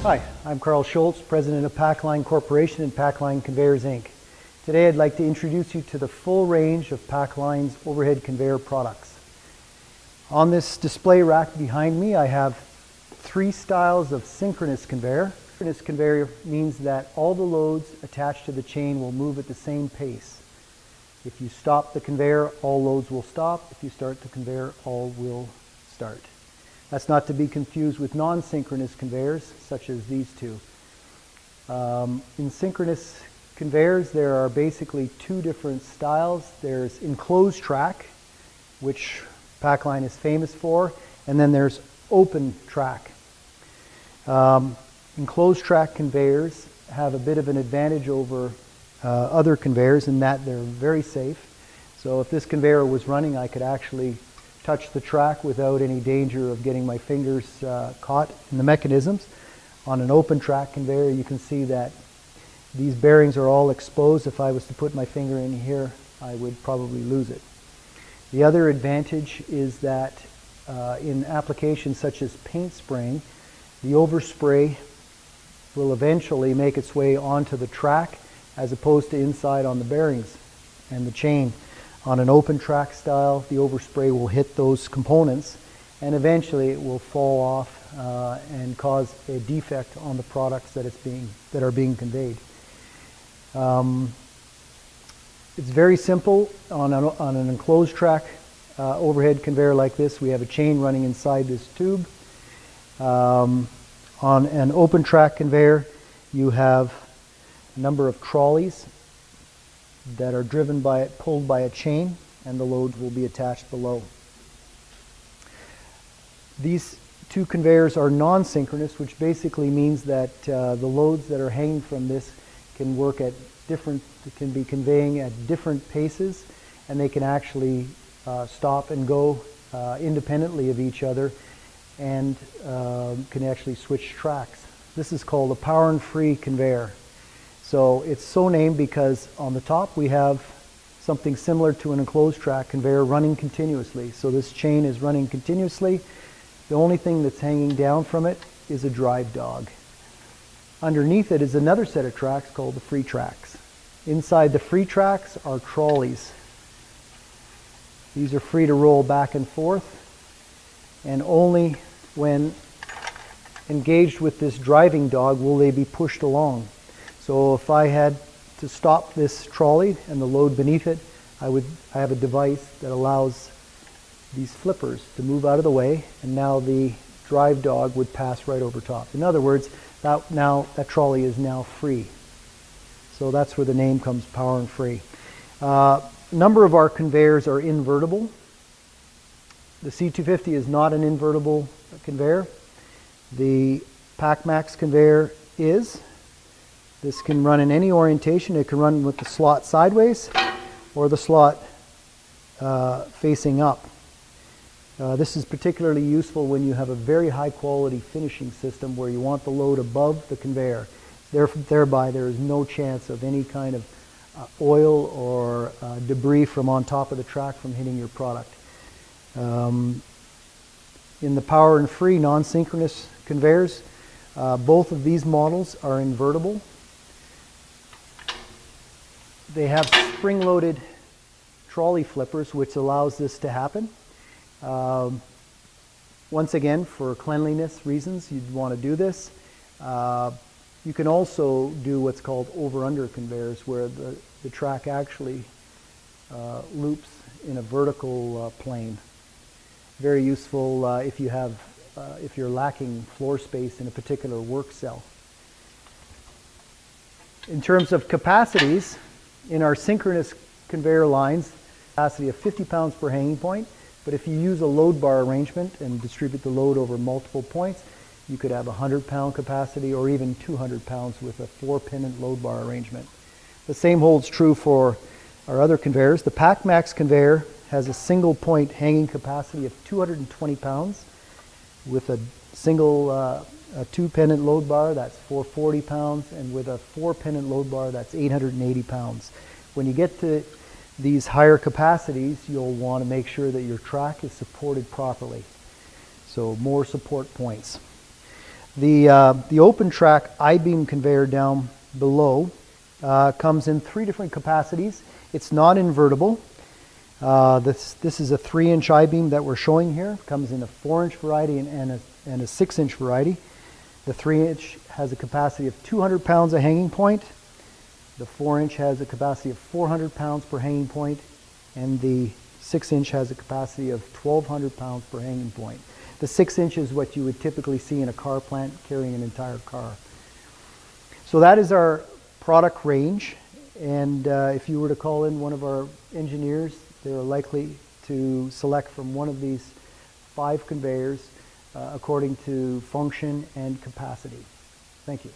Hi, I'm Carl Schultz, President of Packline Corporation and Packline Conveyors, Inc. Today I'd like to introduce you to the full range of Packline's overhead conveyor products. On this display rack behind me I have three styles of synchronous conveyor. Synchronous conveyor means that all the loads attached to the chain will move at the same pace. If you stop the conveyor, all loads will stop. If you start the conveyor, all will start. That's not to be confused with non-synchronous conveyors, such as these two. In synchronous conveyors, there are basically two different styles. There's enclosed track, which Packline is famous for, and then there's open track. Enclosed track conveyors have a bit of an advantage over other conveyors in that they're very safe. So if this conveyor was running, I could actually touch the track without any danger of getting my fingers caught in the mechanisms. On an open track conveyor, you can see that these bearings are all exposed. If I was to put my finger in here, I would probably lose it. The other advantage is that in applications such as paint spraying, the overspray will eventually make its way onto the track as opposed to inside on the bearings and the chain. On an open track style, the overspray will hit those components and eventually it will fall off and cause a defect on the products that are being conveyed. It's very simple. On an enclosed track overhead conveyor like this, we have a chain running inside this tube. On an open track conveyor, you have a number of trolleys that are pulled by a chain, and the loads will be attached below. These two conveyors are non-synchronous, which basically means that the loads that are hanging from this can be conveying at different paces, and they can actually stop and go independently of each other and can actually switch tracks. This is called a power and free conveyor. So it's so named because on the top we have something similar to an enclosed track conveyor running continuously. So this chain is running continuously. The only thing that's hanging down from it is a drive dog. Underneath it is another set of tracks called the free tracks. Inside the free tracks are trolleys. These are free to roll back and forth, and only when engaged with this driving dog will they be pushed along. So if I had to stop this trolley and the load beneath it, I have a device that allows these flippers to move out of the way, and now the drive dog would pass right over top. In other words, that trolley is now free. So that's where the name comes, power and free. A number of our conveyors are invertible. The C250 is not an invertible conveyor. The PackMax conveyor is. This can run in any orientation. It can run with the slot sideways or the slot facing up. This is particularly useful when you have a very high quality finishing system where you want the load above the conveyor. Thereby there is no chance of any kind of oil or debris from on top of the track from hitting your product. In the power and free non-synchronous conveyors, both of these models are invertible. They have spring-loaded trolley flippers, which allows this to happen. Once again, for cleanliness reasons, you'd want to do this. You can also do what's called over-under conveyors, where the track actually loops in a vertical plane. Very useful if you're lacking floor space in a particular work cell. In terms of capacities, in our synchronous conveyor lines, capacity of 50 pounds per hanging point, but if you use a load bar arrangement and distribute the load over multiple points, you could have a 100-pound capacity or even 200 pounds with a 4-pennant load bar arrangement. The same holds true for our other conveyors. The PackMax conveyor has a single point hanging capacity of 220 pounds with a single a 2-pennant load bar, that's 440 pounds, and with a 4-pennant load bar, that's 880 pounds. When you get to these higher capacities, you'll want to make sure that your track is supported properly. So more support points. The open track I-beam conveyor down below comes in 3 different capacities. It's not invertible. This is a 3-inch I-beam that we're showing here. It comes in a 4-inch variety and a 6-inch variety. The 3-inch has a capacity of 200 pounds of hanging point. The 4-inch has a capacity of 400 pounds per hanging point, and the 6-inch has a capacity of 1,200 pounds per hanging point. The 6-inch is what you would typically see in a car plant carrying an entire car. So that is our product range, and if you were to call in one of our engineers, they are likely to select from one of these 5 conveyors according to function and capacity. Thank you.